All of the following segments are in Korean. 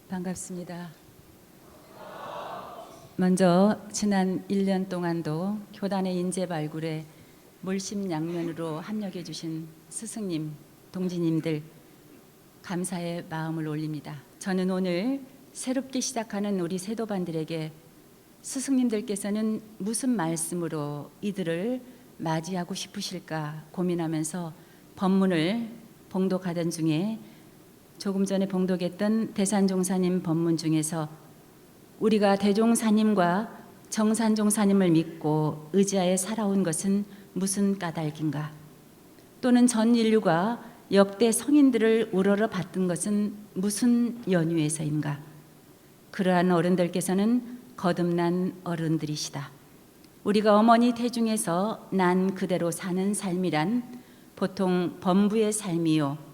반갑습니다. 먼저 지난 1년 동안도 교단의 인재 발굴에 물심양면으로 합력해 주신 스승님, 동지님들 감사의 마음을 올립니다. 저는 오늘 새롭게 시작하는 우리 세도반들에게 스승님들께서는 무슨 말씀으로 이들을 맞이하고 싶으실까 고민하면서 법문을 봉독하던 중에 조금 전에 봉독했던 대산종사님 법문 중에서 우리가 대종사님과 정산종사님을 믿고 의지하에 살아온 것은 무슨 까닭인가? 또는 전 인류가 역대 성인들을 우러러 봤던 것은 무슨 연유에서인가? 그러한 어른들께서는 거듭난 어른들이시다. 우리가 어머니 태중에서 난 그대로 사는 삶이란 보통 범부의 삶이요.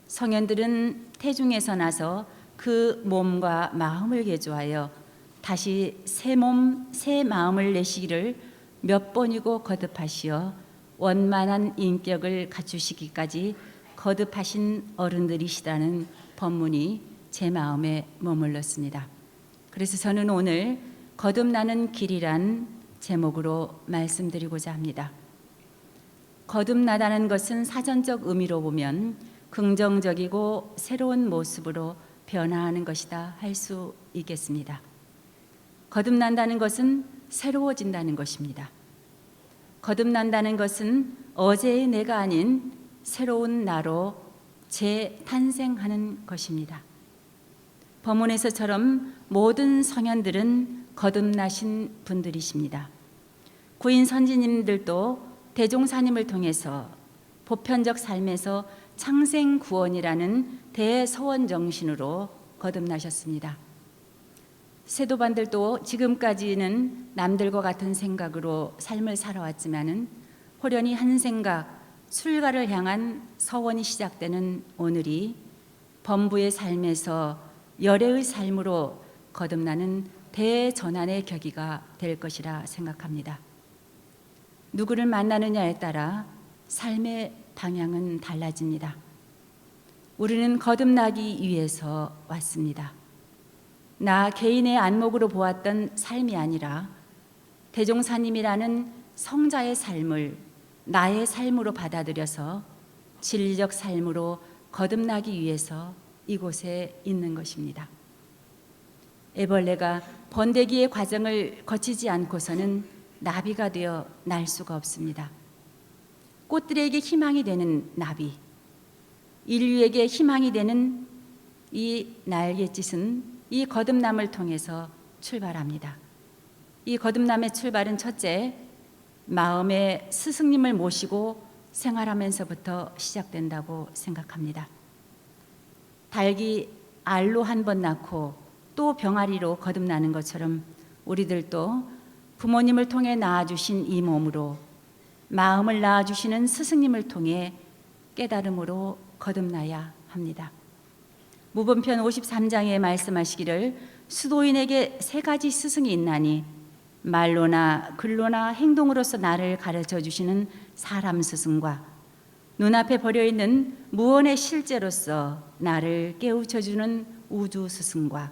성현들은 태중에서 나서 그 몸과 마음을 개조하여 다시 새 몸, 새 마음을 내시기를 몇 번이고 거듭하시어 원만한 인격을 갖추시기까지 거듭하신 어른들이시다는 법문이 제 마음에 머물렀습니다. 그래서 저는 오늘 거듭나는 길이란 제목으로 말씀드리고자 합니다. 거듭나다는 것은 사전적 의미로 보면 긍정적이고 새로운 모습으로 변화하는 것이다 할 수 있겠습니다. 거듭난다는 것은 새로워진다는 것입니다. 거듭난다는 것은 어제의 내가 아닌 새로운 나로 재탄생하는 것입니다. 법문에서처럼 모든 성현들은 거듭나신 분들이십니다. 구인 선지님들도 대종사님을 통해서 보편적 삶에서 창생구원이라는 대서원 정신으로 거듭나셨습니다. 세도반들도 지금까지는 남들과 같은 생각으로 삶을 살아왔지만은 호련히 한 생각, 출가를 향한 서원이 시작되는 오늘이 범부의 삶에서 열애의 삶으로 거듭나는 대전환의 계기가 될 것이라 생각합니다. 누구를 만나느냐에 따라 삶의 방향은 달라집니다. 우리는 거듭나기 위해서 왔습니다. 나 개인의 안목으로 보았던 삶이 아니라 대종사님이라는 성자의 삶을 나의 삶으로 받아들여서 진리적 삶으로 거듭나기 위해서 이곳에 있는 것입니다. 애벌레가 번데기의 과정을 거치지 않고서는 나비가 되어 날 수가 없습니다. 꽃들에게 희망이 되는 나비, 인류에게 희망이 되는 이 날갯짓은 이 거듭남을 통해서 출발합니다. 이 거듭남의 출발은 첫째, 마음의 스승님을 모시고 생활하면서부터 시작된다고 생각합니다. 닭이 알로 한 번 낳고 또 병아리로 거듭나는 것처럼 우리들도 부모님을 통해 낳아주신 이 몸으로 마음을 낳아주시는 스승님을 통해 깨달음으로 거듭나야 합니다. 무본편 53장에 말씀하시기를 수도인에게 세 가지 스승이 있나니 말로나 글로나 행동으로서 나를 가르쳐 주시는 사람 스승과 눈앞에 버려있는 무언의 실제로서 나를 깨우쳐 주는 우주 스승과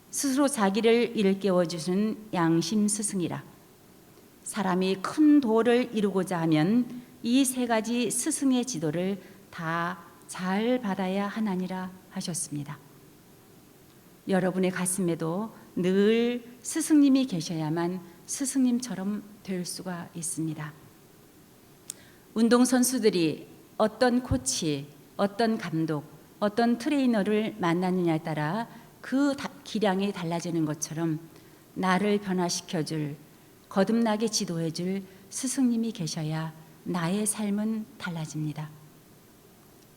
스스로 자기를 일깨워 주시는 양심 스승이라. 사람이 큰 도를 이루고자 하면 이 세 가지 스승의 지도를 다 잘 받아야 하나니라 하셨습니다. 여러분의 가슴에도 늘 스승님이 계셔야만 스승님처럼 될 수가 있습니다. 운동선수들이 어떤 코치, 어떤 감독, 어떤 트레이너를 만나느냐에 따라 그 기량이 달라지는 것처럼 나를 변화시켜줄, 거듭나게 지도해줄 스승님이 계셔야 나의 삶은 달라집니다.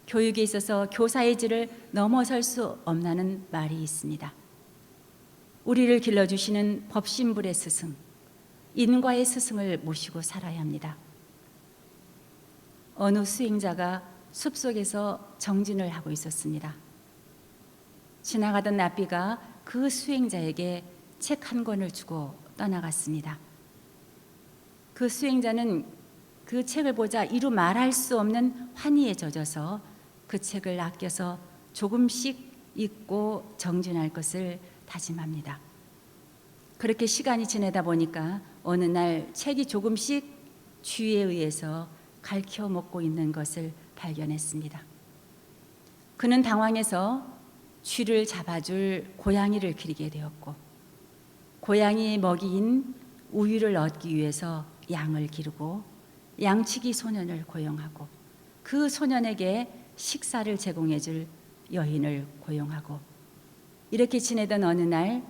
교육에 있어서 교사의 질을 넘어설 수 없다는 말이 있습니다. 우리를 길러주시는 법신불의 스승, 인과의 스승을 모시고 살아야 합니다. 어느 수행자가 숲속에서 정진을 하고 있었습니다. 지나가던 납비가 그 수행자에게 책 한 권을 주고 떠나갔습니다. 그 수행자는 그 책을 보자 이루 말할 수 없는 환희에 젖어서 그 책을 아껴서 조금씩 잊고 정진할 것을 다짐합니다. 그렇게 시간이 지내다 보니까 어느 날 책이 조금씩 쥐에 의해서 갈켜 먹고 있는 것을 발견했습니다. 그는 당황해서 쥐를 잡아줄 고양이를 기르게 되었고, 고양이의 먹이인 우유를 얻기 위해서 양을 기르고, 양치기 소년을 고용하고, 그 소년에게 식사를 제공해줄 여인을 고용하고, 이렇게 지내던 어느 날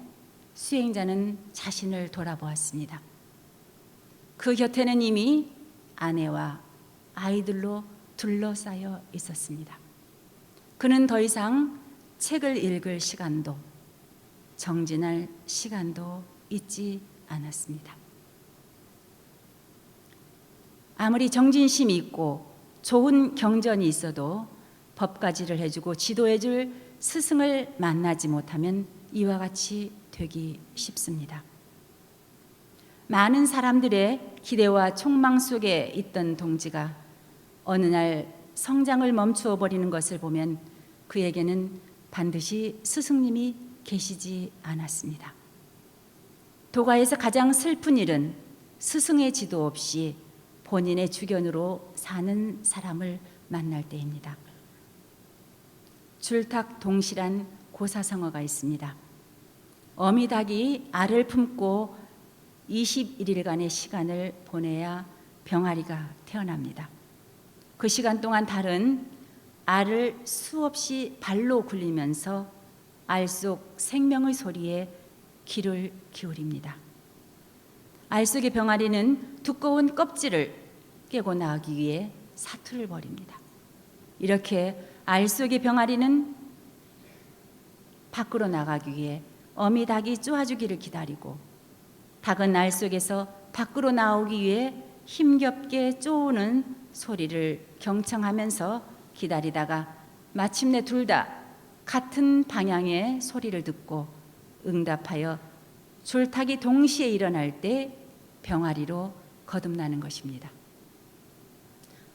수행자는 자신을 돌아보았습니다. 그 곁에는 이미 아내와 아이들로 둘러싸여 있었습니다. 그는 더 이상 책을 읽을 시간도 정진할 시간도 있지 않았습니다. 아무리 정진심이 있고 좋은 경전이 있어도 법가지를 해주고 지도해줄 스승을 만나지 못하면 이와 같이 되기 쉽습니다. 많은 사람들의 기대와 촉망 속에 있던 동지가 어느 날 성장을 멈추어 버리는 것을 보면 그에게는 반드시 스승님이 계시지 않았습니다. 도가에서 가장 슬픈 일은 스승의 지도 없이 본인의 주견으로 사는 사람을 만날 때입니다. 줄탁동시란 고사성어가 있습니다. 어미닭이 알을 품고 21일간의 시간을 보내야 병아리가 태어납니다. 그 시간 동안 닭은 알을 수없이 발로 굴리면서 알 속 생명의 소리에 귀를 기울입니다. 알 속의 병아리는 두꺼운 껍질을 깨고 나가기 위해 사투를 벌입니다. 이렇게 알 속의 병아리는 밖으로 나가기 위해 어미 닭이 쪼아주기를 기다리고, 닭은 알 속에서 밖으로 나오기 위해 힘겹게 쪼우는 소리를 경청하면서 기다리다가 마침내 둘 다 같은 방향의 소리를 듣고 응답하여 줄타기 동시에 일어날 때 병아리로 거듭나는 것입니다.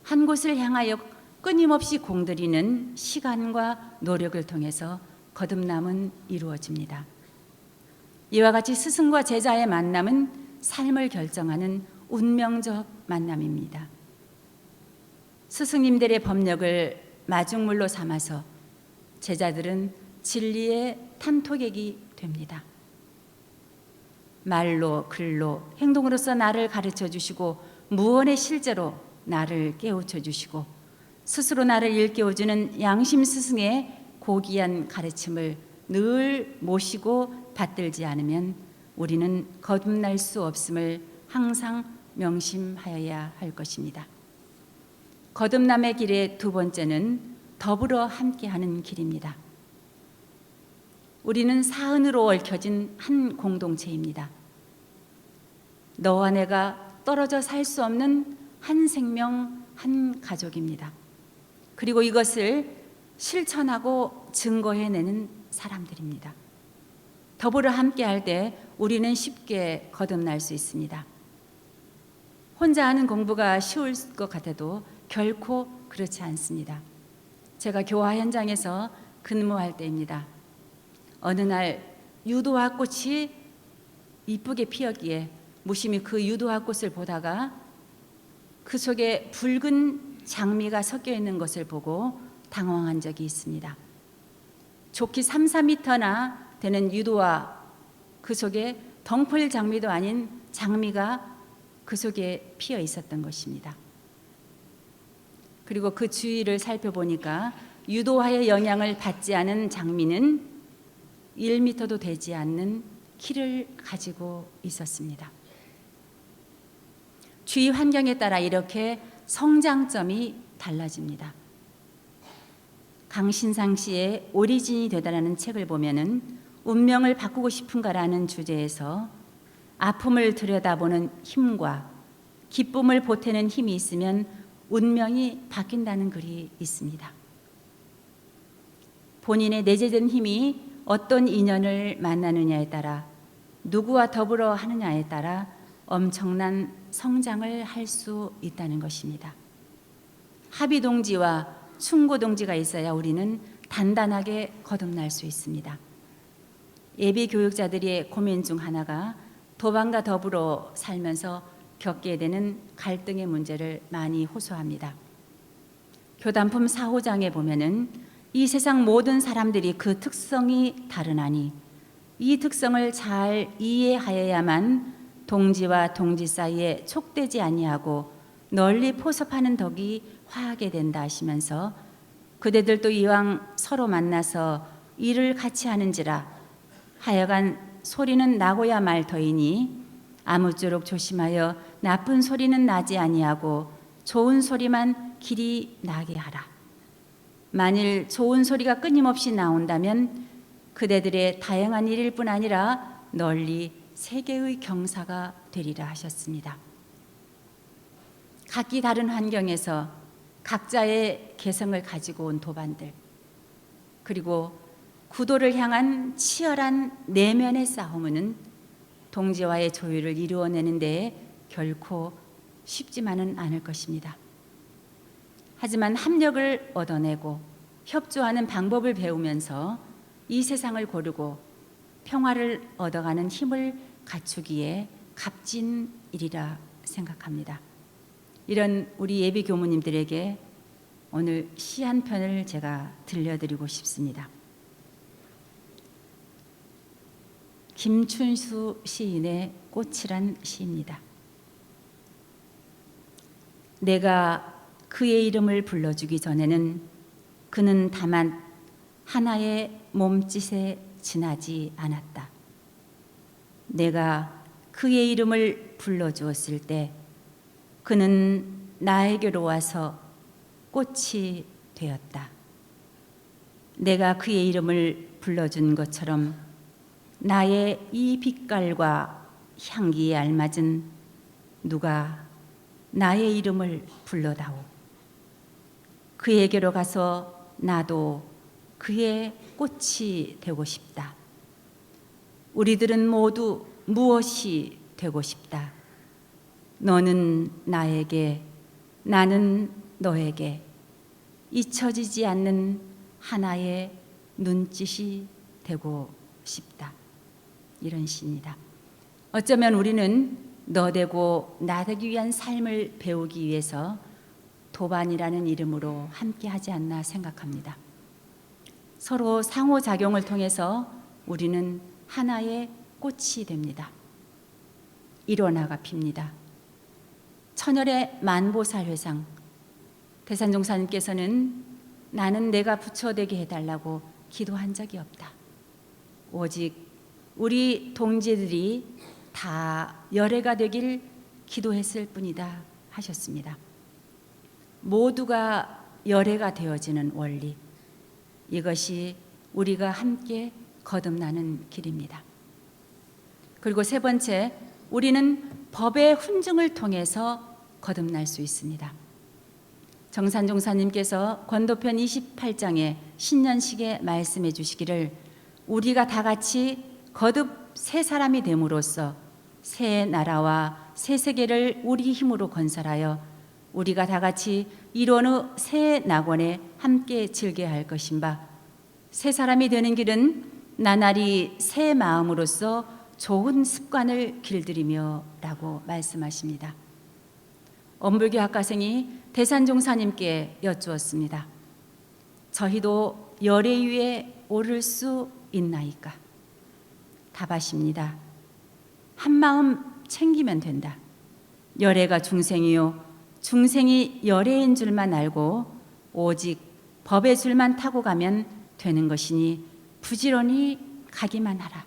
한 곳을 향하여 끊임없이 공들이는 시간과 노력을 통해서 거듭남은 이루어집니다. 이와 같이 스승과 제자의 만남은 삶을 결정하는 운명적 만남입니다. 스승님들의 법력을 마중물로 삼아서 제자들은 진리의 탄토객이 됩니다. 말로, 글로, 행동으로서 나를 가르쳐 주시고 무언의 실제로 나를 깨우쳐 주시고 스스로 나를 일깨워주는 양심 스승의 고귀한 가르침을 늘 모시고 받들지 않으면 우리는 거듭날 수 없음을 항상 명심하여야 할 것입니다. 거듭남의 길의 두 번째는 더불어 함께하는 길입니다. 우리는 사은으로 얽혀진 한 공동체입니다. 너와 내가 떨어져 살 수 없는 한 생명, 한 가족입니다. 그리고 이것을 실천하고 증거해내는 사람들입니다. 더불어 함께할 때 우리는 쉽게 거듭날 수 있습니다. 혼자 하는 공부가 쉬울 것 같아도 결코 그렇지 않습니다. 제가 교화 현장에서 근무할 때입니다. 어느 날 유도화 꽃이 이쁘게 피었기에 무심히 그 유도화 꽃을 보다가 그 속에 붉은 장미가 섞여 있는 것을 보고 당황한 적이 있습니다. 좋기 3, 4m나 되는 유도화, 그 속에 덩풀 장미도 아닌 장미가 그 속에 피어 있었던 것입니다. 그리고 그 주위를 살펴보니까 유도화의 영향을 받지 않은 장미는 1m도 되지 않는 키를 가지고 있었습니다. 주위 환경에 따라 이렇게 성장점이 달라집니다. 강신상 씨의 오리진이 되다라는 책을 보면은 운명을 바꾸고 싶은가라는 주제에서 아픔을 들여다보는 힘과 기쁨을 보태는 힘이 있으면 운명이 바뀐다는 글이 있습니다. 본인의 내재된 힘이 어떤 인연을 만나느냐에 따라, 누구와 더불어 하느냐에 따라 엄청난 성장을 할 수 있다는 것입니다. 합의동지와 충고동지가 있어야 우리는 단단하게 거듭날 수 있습니다. 예비 교육자들의 고민 중 하나가 도반과 더불어 살면서 겪게 되는 갈등의 문제를 많이 호소합니다. 교단품 4호장에 보면은 이 세상 모든 사람들이 그 특성이 다르나니 이 특성을 잘 이해하여야만 동지와 동지 사이에 촉되지 아니하고 널리 포섭하는 덕이 화하게 된다 하시면서 그대들도 이왕 서로 만나서 일을 같이 하는지라 하여간 소리는 나고야 말 터이니 아무쪼록 조심하여 나쁜 소리는 나지 아니하고 좋은 소리만 길이 나게 하라. 만일 좋은 소리가 끊임없이 나온다면 그대들의 다양한 일일 뿐 아니라 널리 세계의 경사가 되리라 하셨습니다. 각기 다른 환경에서 각자의 개성을 가지고 온 도반들, 그리고 구도를 향한 치열한 내면의 싸움은 동지와의 조율을 이루어내는 데 결코 쉽지만은 않을 것입니다. 하지만 합력을 얻어내고 협조하는 방법을 배우면서 이 세상을 고르고 평화를 얻어가는 힘을 갖추기에 값진 일이라 생각합니다. 이런 우리 예비 교무님들에게 오늘 시 한 편을 제가 들려드리고 싶습니다. 김춘수 시인의 꽃이란 시입니다. 내가 그의 이름을 불러주기 전에는 그는 다만 하나의 몸짓에 지나지 않았다. 내가 그의 이름을 불러주었을 때 그는 나에게로 와서 꽃이 되었다. 내가 그의 이름을 불러준 것처럼 나의 이 빛깔과 향기에 알맞은 누가 나의 이름을 불러다오. 그에게로 가서 나도 그의 꽃이 되고 싶다. 우리들은 모두 무엇이 되고 싶다. 너는 나에게, 나는 너에게 잊혀지지 않는 하나의 눈짓이 되고 싶다. 이런 시입니다. 어쩌면 우리는 너 되고 나 되기 위한 삶을 배우기 위해서 도반이라는 이름으로 함께 하지 않나 생각합니다. 서로 상호작용을 통해서 우리는 하나의 꽃이 됩니다. 일어나가 핍니다. 천열의 만보살회상, 대산종사님께서는 나는 내가 부처되게 해달라고 기도한 적이 없다. 오직 우리 동지들이 다 열애가 되길 기도했을 뿐이다 하셨습니다. 모두가 열애가 되어지는 원리, 이것이 우리가 함께 거듭나는 길입니다. 그리고 세 번째, 우리는 법의 훈증을 통해서 거듭날 수 있습니다. 정산종사님께서 권도편 28장에 신년식에 말씀해 주시기를 우리가 다 같이 거듭 새 사람이 됨으로써 새 나라와 새 세계를 우리 힘으로 건설하여 우리가 다 같이 이루어느 새 낙원에 함께 즐겨야 할 것인바 새 사람이 되는 길은 나날이 새 마음으로써 좋은 습관을 길들이며 라고 말씀하십니다. 엄불교 학과생이 대산종사님께 여쭈었습니다. 저희도 열애 위에 오를 수 있나이까? 답하십니다. 한 마음 챙기면 된다. 열애가 중생이요 중생이 열애인 줄만 알고 오직 법의 줄만 타고 가면 되는 것이니 부지런히 가기만 하라.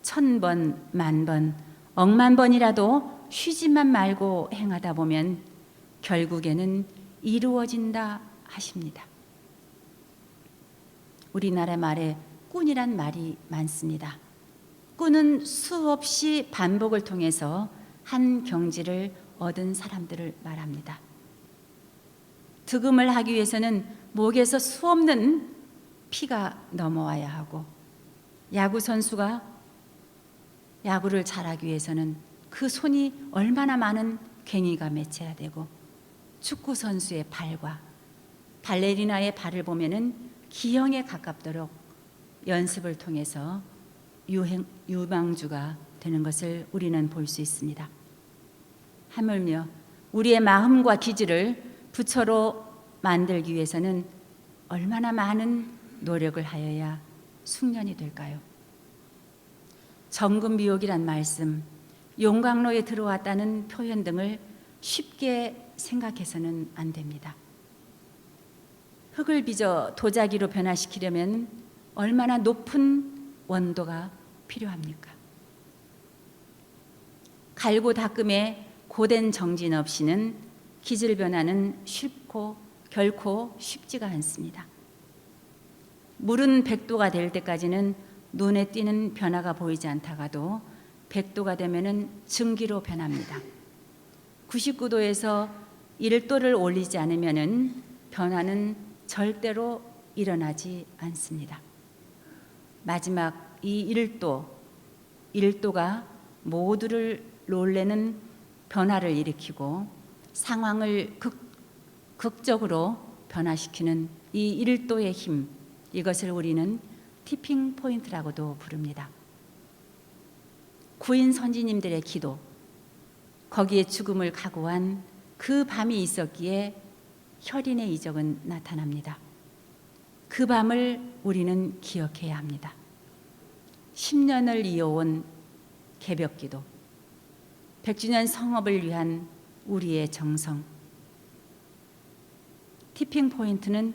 1000번, 10,000번, 억만 번이라도 쉬지만 말고 행하다 보면 결국에는 이루어진다 하십니다. 우리나라 말에 꾼이란 말이 많습니다. 꾼은 수없이 반복을 통해서 한 경지를 얻은 사람들을 말합니다. 득음을 하기 위해서는 목에서 수없는 피가 넘어와야 하고, 야구 선수가 야구를 잘하기 위해서는 그 손이 얼마나 많은 괭이가 맺혀야 되고, 축구 선수의 발과 발레리나의 발을 보면은 기형에 가깝도록 연습을 통해서 유망주가 되는 것을 우리는 볼 수 있습니다. 하물며 우리의 마음과 기질을 부처로 만들기 위해서는 얼마나 많은 노력을 하여야 숙련이 될까요? 정금미옥이란 말씀, 용광로에 들어왔다는 표현 등을 쉽게 생각해서는 안 됩니다. 흙을 빚어 도자기로 변화시키려면 얼마나 높은 원도가 필요합니까? 갈고 닦음의 고된 정진 없이는 기질 변화는 결코 쉽지가 않습니다. 물은 100도가 될 때까지는 눈에 띄는 변화가 보이지 않다가도 100도가 되면은 증기로 변합니다. 99도에서 1도를 올리지 않으면은 변화는 절대로 일어나지 않습니다. 마지막 이 1도가 모두를 놀래는 변화를 일으키고 상황을 극적으로 변화시키는 이 1도의 힘, 이것을 우리는 티핑 포인트라고도 부릅니다. 구인 선지님들의 기도, 거기에 죽음을 각오한 그 밤이 있었기에 혈인의 이적은 나타납니다. 그 밤을 우리는 기억해야 합니다. 10년을 이어온 개벽기도, 100주년 성업을 위한 우리의 정성. 티핑 포인트는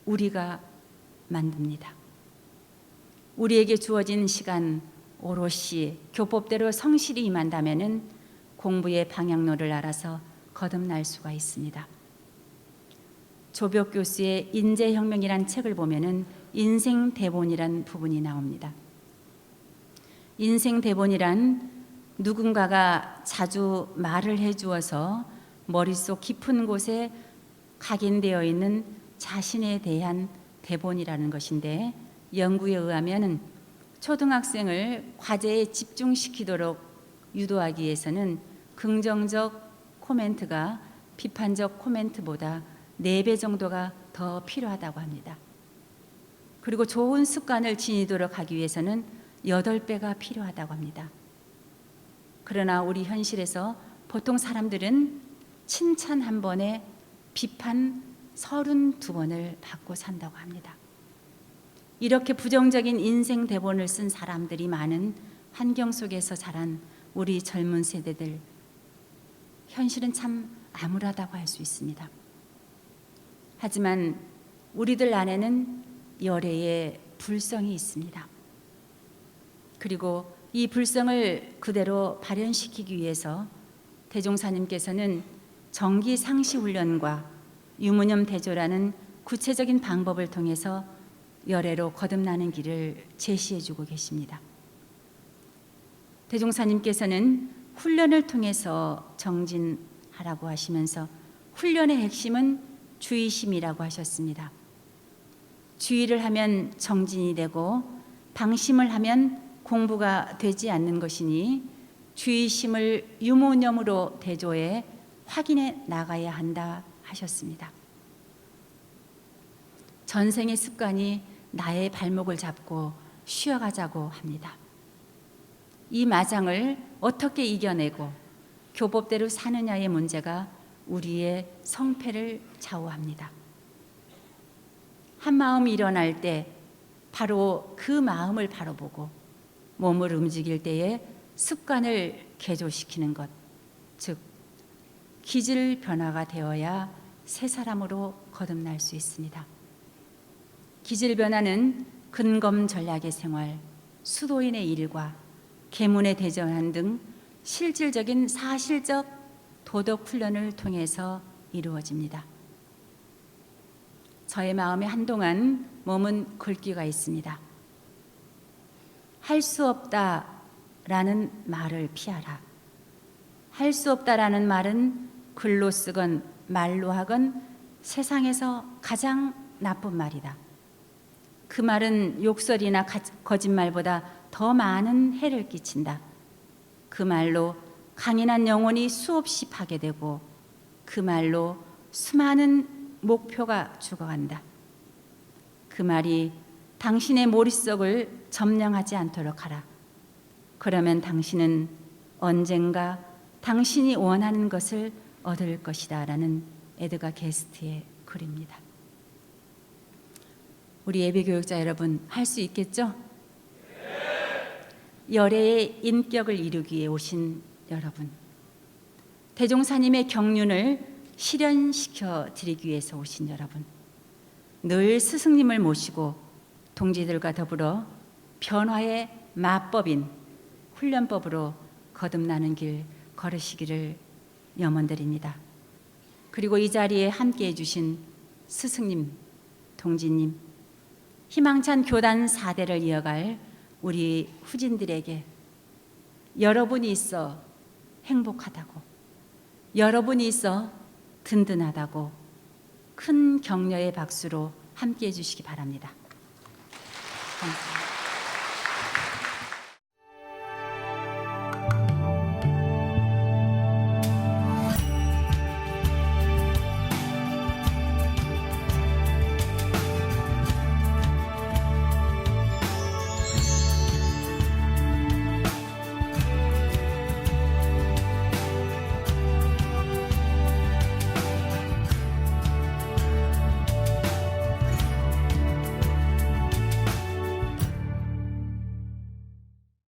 우리가 만듭니다. 우리에게 주어진 시간 오롯이 교법대로 성실히 임한다면은 공부의 방향로를 알아서 거듭날 수가 있습니다. 조벽 교수의 인재혁명이란 책을 보면은 인생 대본이란 부분이 나옵니다. 인생 대본이란 누군가가 자주 말을 해주어서 머릿속 깊은 곳에 각인되어 있는 자신에 대한 대본이라는 것인데, 연구에 의하면 초등학생을 과제에 집중시키도록 유도하기 위해서는 긍정적 코멘트가 비판적 코멘트보다 4배 정도가 더 필요하다고 합니다. 그리고 좋은 습관을 지니도록 하기 위해서는 8배가 필요하다고 합니다. 그러나 우리 현실에서 보통 사람들은 칭찬 1번에 비판 32번을 받고 산다고 합니다. 이렇게 부정적인 인생 대본을 쓴 사람들이 많은 환경 속에서 자란 우리 젊은 세대들, 현실은 참 암울하다고 할 수 있습니다. 하지만 우리들 안에는 열애의 불성이 있습니다. 그리고 이 불성을 그대로 발현시키기 위해서 대종사님께서는 정기 상시 훈련과 유무념 대조라는 구체적인 방법을 통해서 열애로 거듭나는 길을 제시해 주고 계십니다. 대종사님께서는 훈련을 통해서 정진하라고 하시면서 훈련의 핵심은 주의심이라고 하셨습니다. 주의를 하면 정진이 되고 방심을 하면 공부가 되지 않는 것이니 주의심을 유무념으로 대조해 확인해 나가야 한다 하셨습니다. 전생의 습관이 나의 발목을 잡고 쉬어가자고 합니다. 이 마장을 어떻게 이겨내고 교법대로 사느냐의 문제가 우리의 성패를 좌우합니다. 한 마음이 일어날 때 바로 그 마음을 바로 보고 몸을 움직일 때에 습관을 개조시키는 것, 즉 기질 변화가 되어야 새 사람으로 거듭날 수 있습니다. 기질 변화는 근검 전략의 생활, 수도인의 일과 계문의 대전환 등 실질적인 사실적 도덕 훈련을 통해서 이루어집니다. 저의 마음에 한동안 머문 글귀가 있습니다. 할 수 없다라는 말을 피하라. 할 수 없다라는 말은 글로 쓰건 말로 하건 세상에서 가장 나쁜 말이다. 그 말은 욕설이나 거짓말보다 더 많은 해를 끼친다. 그 말로 강인한 영혼이 수없이 파괴되고 그 말로 수많은 목표가 죽어간다. 그 그 말이 당신의 머릿속을 점령하지 않도록 하라. 그러면 당신은 언젠가 당신이 원하는 것을 얻을 것이다 라는 에드가 게스트의 글입니다. 우리 예비교육자 여러분, 할 수 있겠죠? 열애의 인격을 이루기 위해 오신 여러분, 대종사님의 경륜을 실현시켜 드리기 위해서 오신 여러분, 늘 스승님을 모시고 동지들과 더불어 변화의 마법인 훈련법으로 거듭나는 길 걸으시기를 염원드립니다. 그리고 이 자리에 함께해 주신 스승님, 동지님, 희망찬 교단 4대를 이어갈 우리 후진들에게 여러분이 있어 행복하다고, 여러분이 있어 든든하다고 큰 격려의 박수로 함께해 주시기 바랍니다. 감사합니다.